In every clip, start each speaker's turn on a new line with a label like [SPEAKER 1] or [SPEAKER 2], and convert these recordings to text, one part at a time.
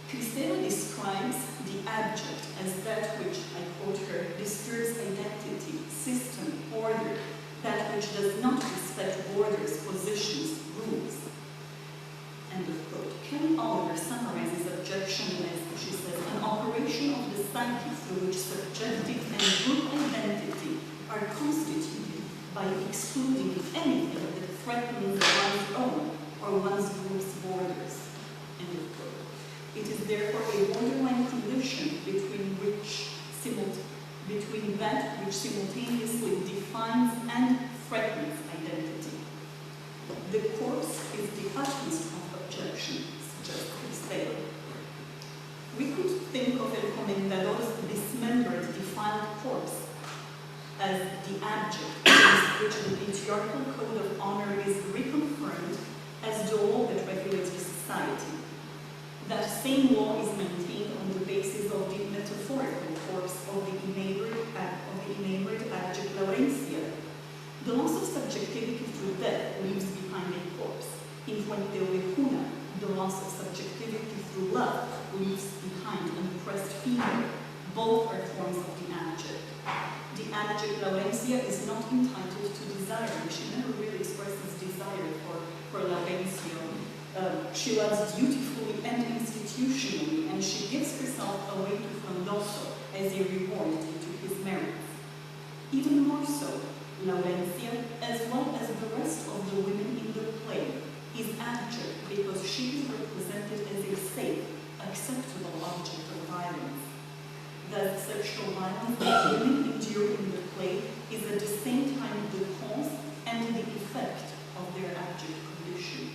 [SPEAKER 1] Cristero describes the abject as that which, I quote her, disturbs identity, system, order, that which does not respect borders, positions, rules. End of quote. Kelly Oliver summarizes abjection as, she says, an operation of the psyche through which subjective and group identity are constituted by excluding anything that threatens one's own or one's group's borders. End of quote. It is therefore a borderline condition between that which simultaneously defines and threatens identity. The corpse is the utmost of abjection, suggests Cristero. We could think of El Comendador's dismembered, defiled corpse as the abject against which the patriarchal code of honor is reconfirmed as the law that regulates the society. That same law is maintained on the basis of the metaphorical corpse of the enamored abject Laurencia. The loss of subjectivity through death leaves behind a corpse. In Fuenteovejuna, the loss of subjectivity through love leaves behind an oppressed female. Both are forms of the abject. The abject Laurencia is not entitled to desire. She never really expresses desire for Laurencio. She loves dutifully and institutionally, and she gives herself away to Frondoso as a reward due to his merits. Even more so, Laurencia, as well as the rest of the women in the play, is abject because she is represented as a safe, acceptable object of violence. Thus, sexual violence that women endure in the play is at the same time the cause and the effect of their abject condition.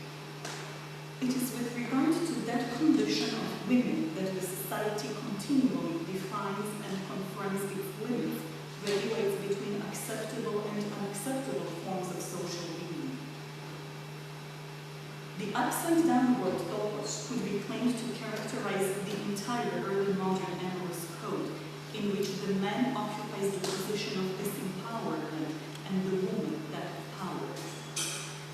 [SPEAKER 1] It is with regard to that condition of women that the society continually defines and confirms its limits, regulates between acceptable and unacceptable forms of social being. The upside-downward topos could be claimed to characterize the entire early modern amorous code, in which the man occupies the position of disempowerment and the woman that of power.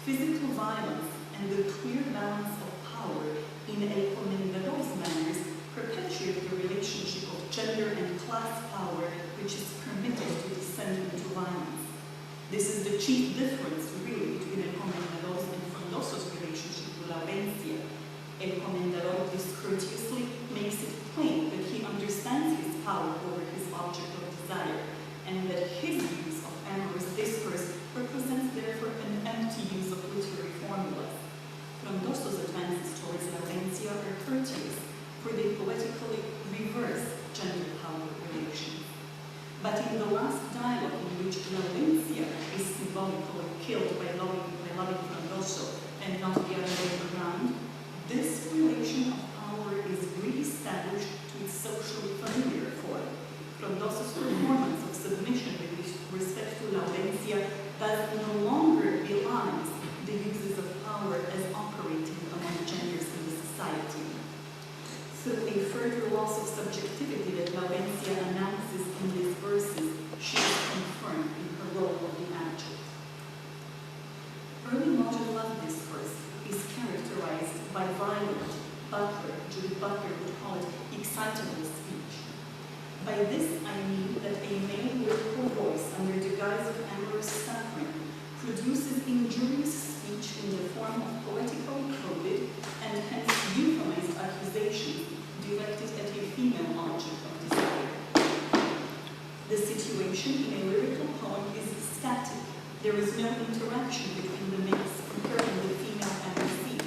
[SPEAKER 1] Physical violence and the clear balance of power in El Comendador's manners perpetuate the relationship of gender and class power which is permitted to descend into violence. This is the chief difference, really, between El Comendador's and Frondoso's relationship with Laurencia. El Comendador discourteously makes it plain that he understands his power over his object of desire, and that his use of amorous discourse represents therefore an empty use of literary formulas. Frondoso's advances towards Laurencia are courteous, for they poetically reverse gender power relations. But in the last dialogue in which Laurencia is symbolically killed by loving Frondoso and not the other way around, this relation of power is re-established to its socially familiar form. Frondoso's performance of submission with respect to Laurencia thus no longer belies the uses of power as operating among genders in the society. Through a further loss of subjectivity that Laurencia announces in these verses, she is confirmed in her role of the abject. Early modern love discourse is characterized by violent, Judith Butler would call it excitable speech. By this I mean that a male lyrical voice under the guise of amorous suffering produces injurious speech in the form of poetically coded and hence euphemized accusations directed at a female object of desire. The situation in a lyrical poem is static. There is no interaction between the mix comparing the female and the sea.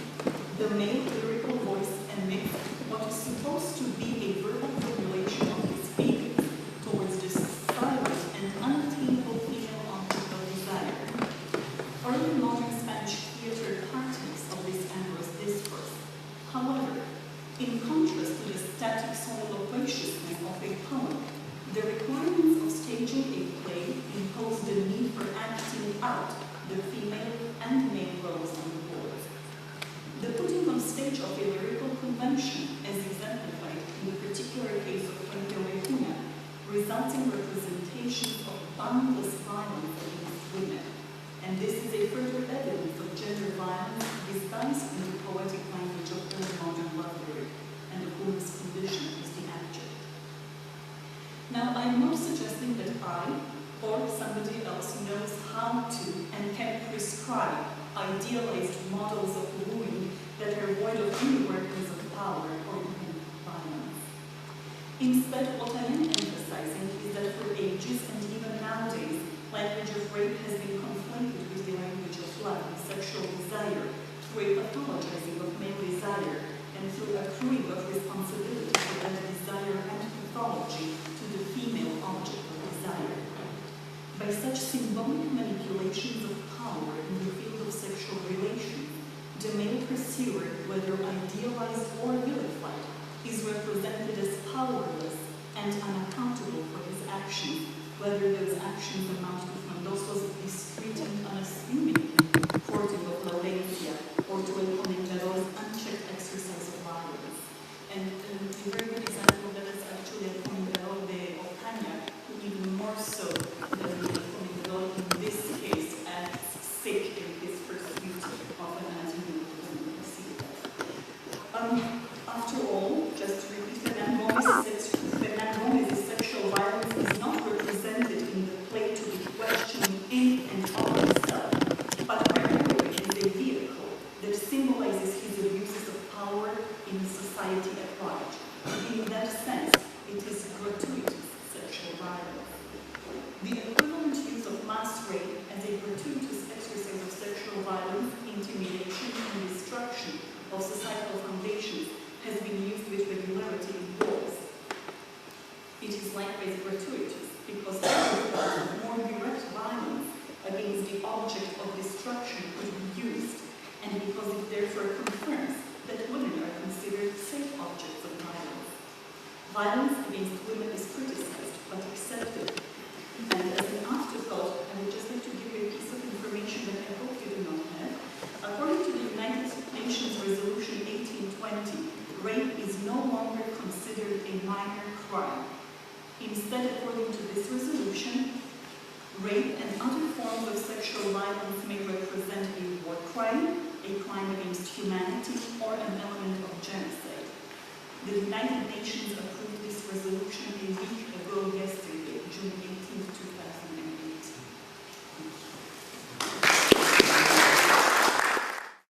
[SPEAKER 1] The male lyrical voice emits what is supposed to be a verbal formulation of his feelings towards this silent and unattainable female object of desire. Early modern Spanish theater partakes of this amorous discourse. However, in contrast to the static soliloquentiousness of a poem, the requirements of staging a play impose the need for acting out the female and male roles on the board. The putting on stage of a lyrical convention, as exemplified in the particular case of Fuenteovejuna, results in representations of boundless violence against women, and this is a further evidence of gender violence disguised in the poetic language of early modern love lyric and of women's any workings of power or even violence. Instead, what I am emphasizing is that for ages and even nowadays, language of rape has been conflated with the language of love and sexual desire, through a pathologizing of male desire, and through accruing of responsibility for that desire and pathology to the female object of desire. By such symbolic manipulations of power in the field of sexual relations, the male pursuer, whether idealized or vilified, is represented as powerless and unaccountable for his actions, whether those actions amount to frondosos discreet and unassuming courting of laudatia, or to a pomenderos unchecked exercise of violence. And a very good example of that is actually a pomendero de Ocaña, who even more so than the pomendero in this case acts sick in his pursuit of an anti-human woman. After all, just to repeat, Fernand Gomez's sexual violence is not represented in the play to be questioned in and of itself, but primarily as a vehicle that symbolizes his abuses of power in society at large. In that sense, it is gratuitous sexual violence. The equivalent use of mass rape as a gratuitous exercise of sexual violence, intimidation, and destruction of societal foundations has been used with regularity in wars. It is likewise gratuitous because more direct violence against the object of destruction could be used, and because it therefore confirms that women are considered safe objects of violence. Violence against women is criticized but accepted. And as an afterthought, I would just like to give you a piece of information that I hope you do not have. According to the United Nations Resolution 1820, rape is no longer considered a minor crime. Instead, according to this resolution, rape and other forms of sexual violence may represent a war crime, a crime against humanity, or an element of genocide. The United Nations approved this resolution a week ago yesterday, June 18, 2008.